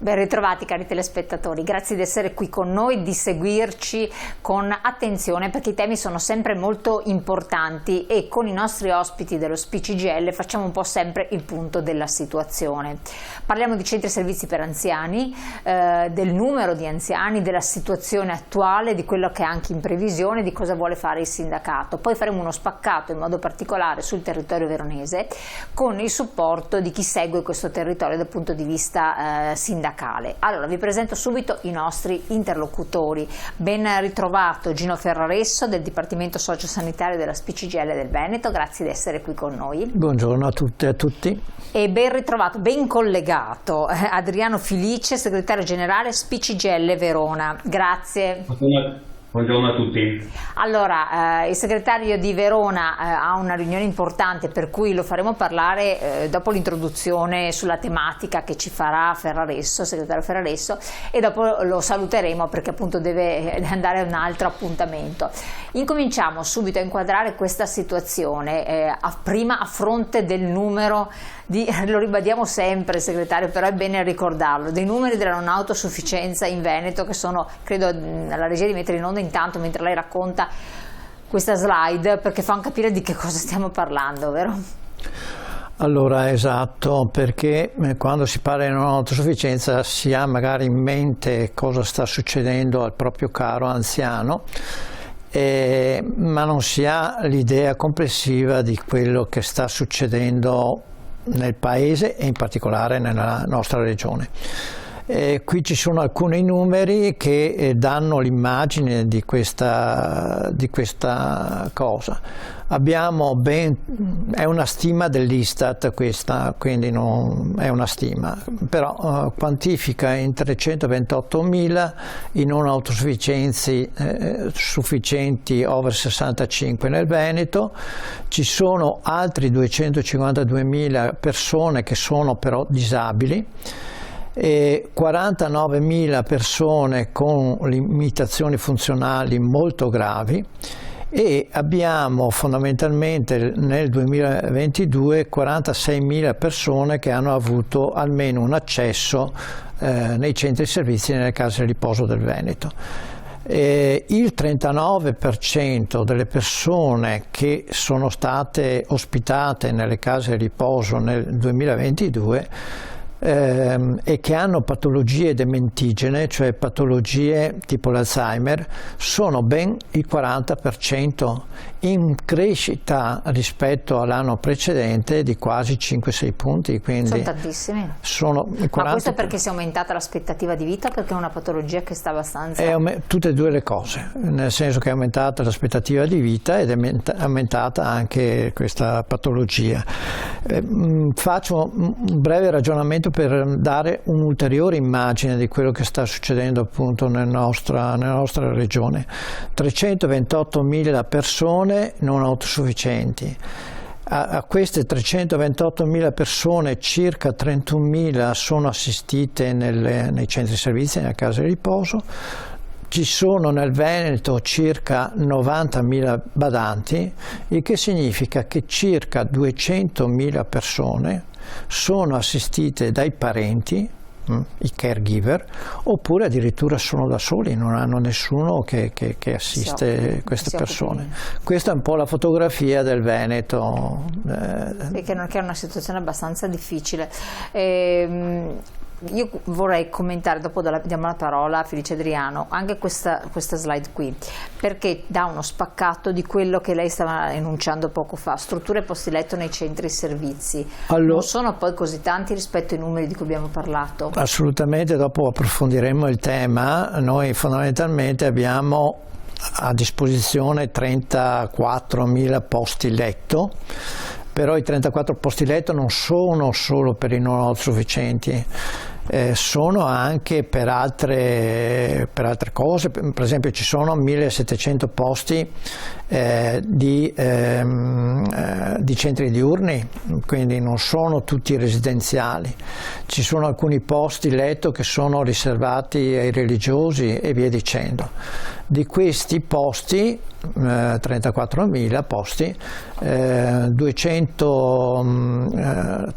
Ben ritrovati cari telespettatori, grazie di essere qui con noi, di seguirci con attenzione perché i temi sono sempre molto importanti e con i nostri ospiti dello SPCGL facciamo un po' sempre il punto della situazione. Parliamo di centri e servizi per anziani, del numero di anziani, della situazione attuale, di quello che è anche in previsione, di cosa vuole fare il sindacato. Poi faremo uno spaccato in modo particolare sul territorio veronese con il supporto di chi segue questo territorio dal punto di vista sindacale. Allora vi presento subito i nostri interlocutori. Ben ritrovato Gino Ferraresso del Dipartimento Sociosanitario della SPCGL del Veneto, grazie di essere qui con noi. Buongiorno a tutte e a tutti. E ben ritrovato, ben collegato Adriano Filice, segretario generale SPCGL Verona, grazie. Buongiorno a tutti. Allora, il segretario di Verona ha una riunione importante per cui lo faremo parlare dopo l'introduzione sulla tematica che ci farà Ferraresso, segretario Ferraresso, e dopo lo saluteremo perché appunto deve andare a un altro appuntamento. Incominciamo subito a inquadrare questa situazione, prima a fronte del numero lo ribadiamo sempre segretario, però è bene ricordarlo, dei numeri della non autosufficienza in Veneto che sono, credo alla regia di mettere in onda intanto mentre lei racconta questa slide perché fanno capire di che cosa stiamo parlando, vero? Allora esatto, perché quando si parla di non autosufficienza si ha magari in mente cosa sta succedendo al proprio caro anziano, ma non si ha l'idea complessiva di quello che sta succedendo nel paese e in particolare nella nostra regione. Qui ci sono alcuni numeri che danno l'immagine di questa cosa. Abbiamo è una stima dell'Istat questa, quindi non è una stima, però quantifica in 328.000 i non autosufficienti sufficienti over 65 nel Veneto. Ci sono altri 252.000 persone che sono però disabili, e 49.000 persone con limitazioni funzionali molto gravi, e abbiamo fondamentalmente nel 2022 46.000 persone che hanno avuto almeno un accesso nei centri e servizi nelle case di riposo del Veneto. Il 39% delle persone che sono state ospitate nelle case di riposo nel 2022 e che hanno patologie dementigene, cioè patologie tipo l'Alzheimer, sono ben il 40%, in crescita rispetto all'anno precedente di quasi 5-6 punti. Quindi sono tantissimi. Ma questo è perché si è aumentata l'aspettativa di vita o perché è una patologia che sta abbastanza... Tutte e due le cose, nel senso che è aumentata l'aspettativa di vita ed è aumentata anche questa patologia. Faccio un breve ragionamento per dare un'ulteriore immagine di quello che sta succedendo appunto nella nostra regione. 328.000 persone non autosufficienti. A queste 328.000 persone circa 31.000 sono assistite nei centri di servizi, nelle case di riposo. Ci sono nel Veneto circa 90.000 badanti, il che significa che circa 200.000 persone sono assistite dai parenti, i caregiver, oppure addirittura sono da soli, non hanno nessuno che assiste queste persone. Questa è un po' la fotografia del Veneto. Che è una situazione abbastanza difficile. Io vorrei commentare, dopo diamo la parola a Felice Adriano, anche questa slide qui, perché dà uno spaccato di quello che lei stava enunciando poco fa, strutture posti letto nei centri e servizi. Non sono poi così tanti rispetto ai numeri di cui abbiamo parlato? Assolutamente, dopo approfondiremo il tema. Noi fondamentalmente abbiamo a disposizione 34.000 posti letto, però i 34 posti letto non sono solo per i non autosufficienti, sono anche per altre cose. Per esempio ci sono 1.700 posti di centri diurni, quindi non sono tutti residenziali. Ci sono alcuni posti letto che sono riservati ai religiosi e via dicendo. Di questi posti, 34.000 posti,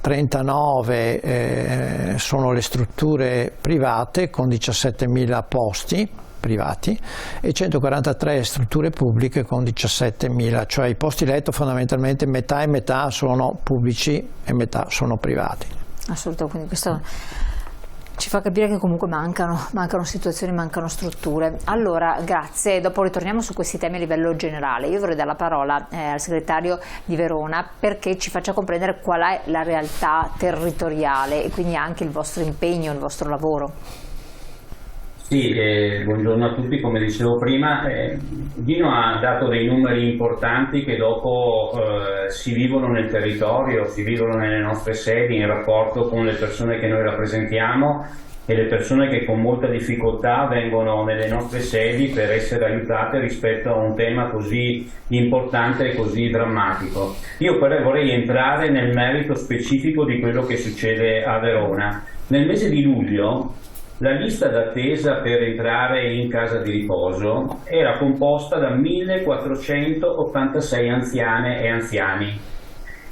39 sono le strutture private con 17.000 posti privati e 143 strutture pubbliche con 17.000, cioè i posti letto fondamentalmente metà e metà sono pubblici e metà sono privati. Assolutamente, quindi questo ci fa capire che comunque mancano situazioni, mancano strutture. Allora, grazie, dopo ritorniamo su questi temi a livello generale. Io vorrei dare la parola al segretario di Verona perché ci faccia comprendere qual è la realtà territoriale e quindi anche il vostro impegno, il vostro lavoro. Sì, buongiorno a tutti. Come dicevo prima, Dino ha dato dei numeri importanti che dopo si vivono nel territorio, si vivono nelle nostre sedi, in rapporto con le persone che noi rappresentiamo e le persone che con molta difficoltà vengono nelle nostre sedi per essere aiutate rispetto a un tema così importante e così drammatico. Io però vorrei entrare nel merito specifico di quello che succede a Verona. Nel mese di luglio la lista d'attesa per entrare in casa di riposo era composta da 1486 anziane e anziani.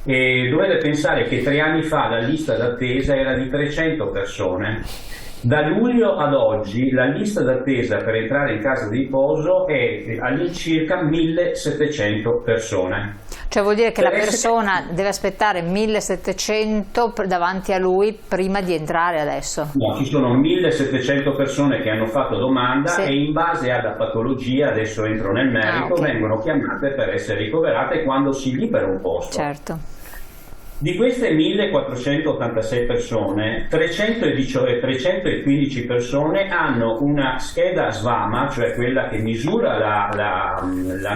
E dovete pensare che 3 anni fa la lista d'attesa era di 300 persone. Da luglio ad oggi la lista d'attesa per entrare in casa di riposo è all'incirca 1700 persone. Cioè vuol dire che la persona deve aspettare 1700 davanti a lui prima di entrare adesso? No, ci sono 1700 persone che hanno fatto domanda sì. E in base alla patologia, adesso entro nel merito, okay. vengono chiamate per essere ricoverate quando si libera un posto. Certo. Di queste 1486 persone, 315 persone hanno una scheda SVAMA, cioè quella che misura la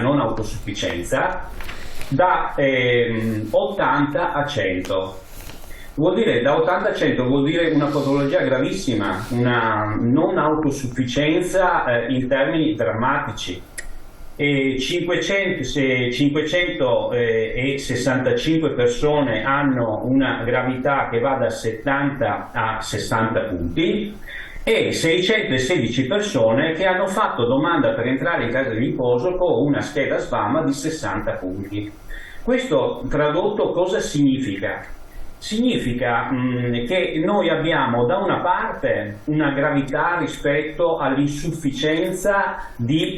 non autosufficienza, da 80 a 100. Vuol dire, da 80 a 100 vuol dire una patologia gravissima, una non autosufficienza in termini drammatici. 565 persone hanno una gravità che va da 70 a 60 punti e 616 persone che hanno fatto domanda per entrare in casa di riposo con una scheda SVAMA di 60 punti. Questo tradotto cosa significa? Significa che noi abbiamo da una parte una gravità rispetto all'insufficienza di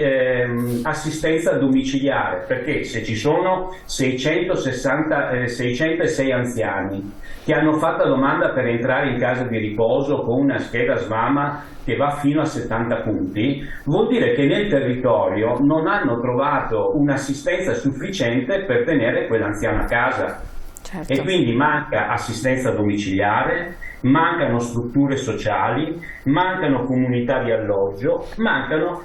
assistenza domiciliare, perché se ci sono 606 anziani che hanno fatto domanda per entrare in casa di riposo con una scheda SVAMA che va fino a 70 punti, vuol dire che nel territorio non hanno trovato un'assistenza sufficiente per tenere quell'anziano a casa. Certo. E quindi manca assistenza domiciliare, mancano strutture sociali, mancano comunità di alloggio, mancano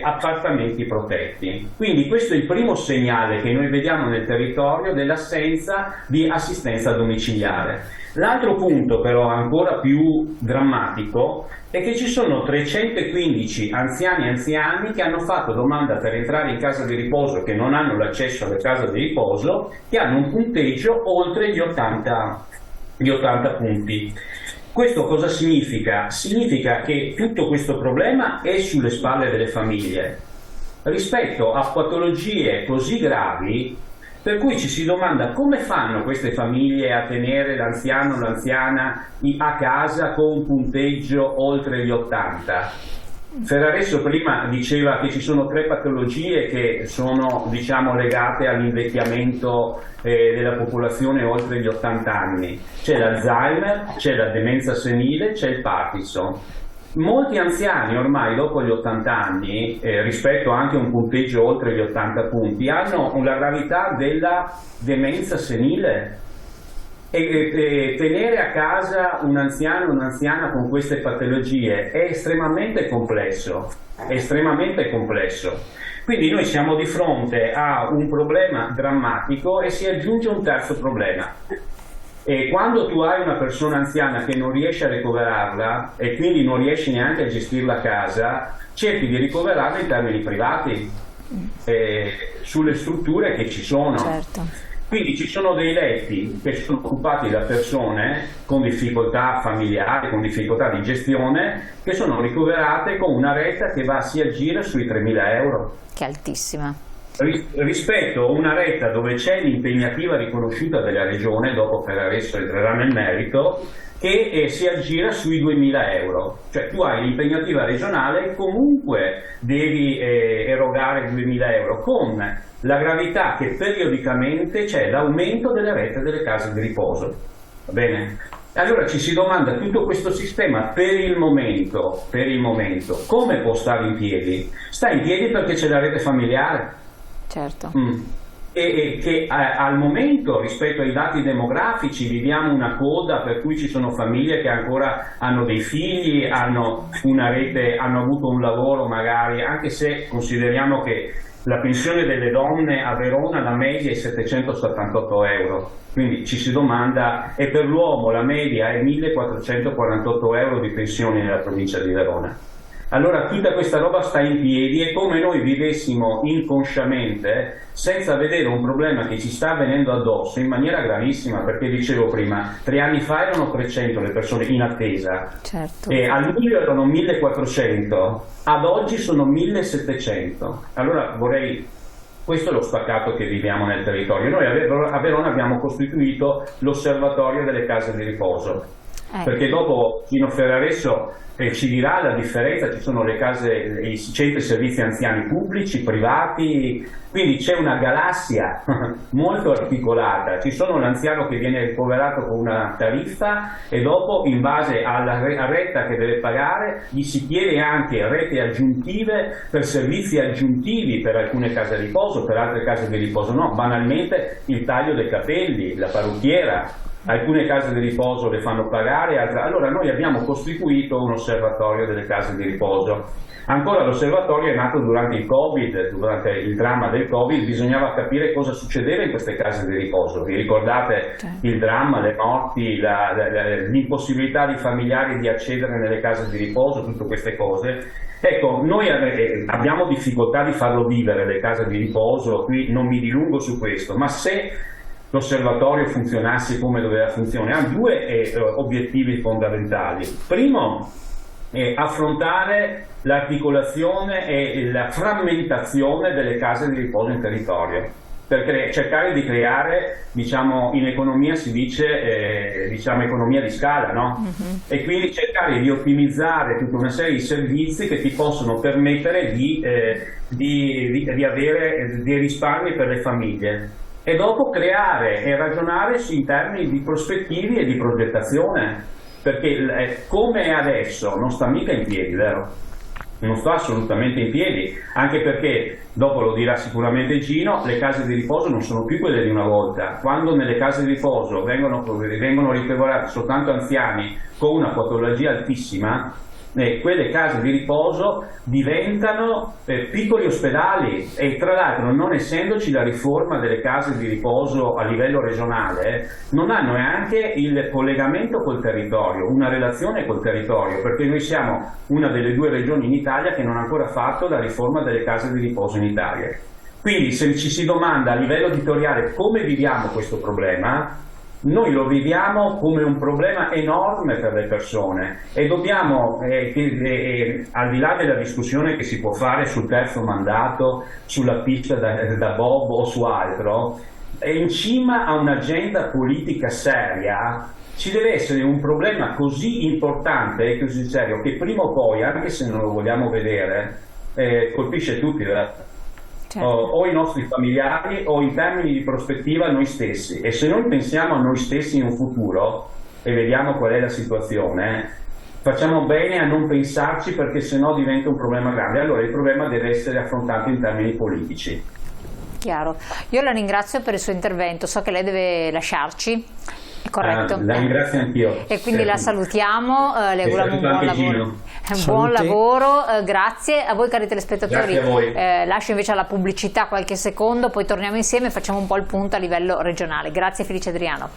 appartamenti protetti. Quindi questo è il primo segnale che noi vediamo nel territorio dell'assenza di assistenza domiciliare. L'altro punto però ancora più drammatico è che ci sono 315 anziani e anziani che hanno fatto domanda per entrare in casa di riposo, che non hanno l'accesso alle case di riposo, che hanno un punteggio oltre gli 80 punti. Questo cosa significa? Significa che tutto questo problema è sulle spalle delle famiglie rispetto a patologie così gravi, per cui ci si domanda come fanno queste famiglie a tenere l'anziano o l'anziana a casa con un punteggio oltre gli 80. Ferraresso prima diceva che ci sono 3 patologie che sono, diciamo, legate all'invecchiamento della popolazione oltre gli 80 anni. C'è l'Alzheimer, c'è la demenza senile, c'è il Parkinson. Molti anziani ormai dopo gli 80 anni, rispetto anche a un punteggio oltre gli 80 punti, hanno la gravità della demenza senile. E tenere a casa un anziano o un'anziana con queste patologie è estremamente complesso, Quindi noi siamo di fronte a un problema drammatico e si aggiunge un terzo problema. E quando tu hai una persona anziana che non riesci a ricoverarla e quindi non riesci neanche a gestirla a casa, cerchi di ricoverarla in termini privati, sulle strutture che ci sono. Certo. Quindi ci sono dei letti che sono occupati da persone con difficoltà familiari, con difficoltà di gestione, che sono ricoverate con una retta che va si aggira sui 3.000 euro. Che è altissima. rispetto a una retta dove c'è l'impegnativa riconosciuta della regione, dopo Ferraresso entrerà nel merito, che si aggira sui 2.000 euro, cioè tu hai l'impegnativa regionale e comunque devi erogare 2.000 euro, con la gravità che periodicamente c'è l'aumento delle rette delle case di riposo. Va bene? Allora ci si domanda, tutto questo sistema per il momento come può stare in piedi? Sta in piedi perché c'è la rete familiare. Certo. E che al momento, rispetto ai dati demografici, viviamo una coda per cui ci sono famiglie che ancora hanno dei figli, hanno una rete, hanno avuto un lavoro magari, anche se consideriamo che la pensione delle donne a Verona la media è 778 euro, quindi ci si domanda, e per l'uomo la media è 1448 euro di pensione nella provincia di Verona. Allora tutta questa roba sta in piedi, è come noi vivessimo inconsciamente senza vedere un problema che ci sta venendo addosso in maniera gravissima, perché dicevo prima, 3 anni fa erano 300 le persone in attesa, certo. E a luglio erano 1400, ad oggi sono 1700. Allora questo è lo spaccato che viviamo nel territorio. Noi a Verona abbiamo costituito l'osservatorio delle case di riposo, perché dopo Gino Ferraresso ci dirà la differenza, ci sono le case, i centri servizi anziani pubblici, privati, quindi c'è una galassia molto articolata, ci sono l'anziano che viene ricoverato con una tariffa e dopo in base alla retta che deve pagare gli si chiede anche rette aggiuntive per servizi aggiuntivi per alcune case di riposo, per altre case di riposo no, banalmente il taglio dei capelli, la parrucchiera. Alcune case di riposo le fanno pagare, altre. Allora noi abbiamo costituito un osservatorio delle case di riposo. Ancora l'osservatorio è nato durante il Covid, durante il dramma del Covid, bisognava capire cosa succedeva in queste case di riposo. Vi ricordate il dramma, le morti, l'impossibilità di familiari di accedere nelle case di riposo, tutte queste cose. Ecco, noi abbiamo difficoltà di farlo vivere le case di riposo, qui non mi dilungo su questo, ma se l'osservatorio funzionasse come doveva funzionare, ha 2 obiettivi fondamentali. Primo, affrontare l'articolazione e la frammentazione delle case di riposo in territorio, per cercare di creare, diciamo, in economia si dice, economia di scala, no? E quindi cercare di ottimizzare tutta una serie di servizi che ti possono permettere di avere dei risparmi per le famiglie. E dopo creare e ragionare in termini di prospettivi e di progettazione, perché come è adesso non sta mica in piedi, vero? Non sta assolutamente in piedi, anche perché, dopo lo dirà sicuramente Gino, le case di riposo non sono più quelle di una volta. Quando nelle case di riposo vengono ricoverati soltanto anziani con una patologia altissima, quelle case di riposo diventano piccoli ospedali e tra l'altro, non essendoci la riforma delle case di riposo a livello regionale, non hanno neanche il collegamento col territorio, una relazione col territorio, perché noi siamo una delle 2 regioni in Italia che non ha ancora fatto la riforma delle case di riposo in Italia. Quindi se ci si domanda a livello editoriale come viviamo questo problema, noi lo viviamo come un problema enorme per le persone e dobbiamo, al di là della discussione che si può fare sul terzo mandato, sulla pista da bob o su altro, in cima a un'agenda politica seria ci deve essere un problema così importante e così serio che prima o poi, anche se non lo vogliamo vedere, colpisce tutti, vero? O i nostri familiari o in termini di prospettiva noi stessi, e se noi pensiamo a noi stessi in un futuro e vediamo qual è la situazione, facciamo bene a non pensarci, perché sennò diventa un problema grande. Allora il problema deve essere affrontato in termini politici. Chiaro. Io la ringrazio per il suo intervento, so che lei deve lasciarci. Corretto. La ringrazio anch'io. E quindi la salutiamo, le auguriamo un buon lavoro. Buon lavoro, grazie a voi cari telespettatori. Grazie a voi. Lascio invece alla pubblicità qualche secondo, poi torniamo insieme e facciamo un po' il punto a livello regionale. Grazie Felice Adriano.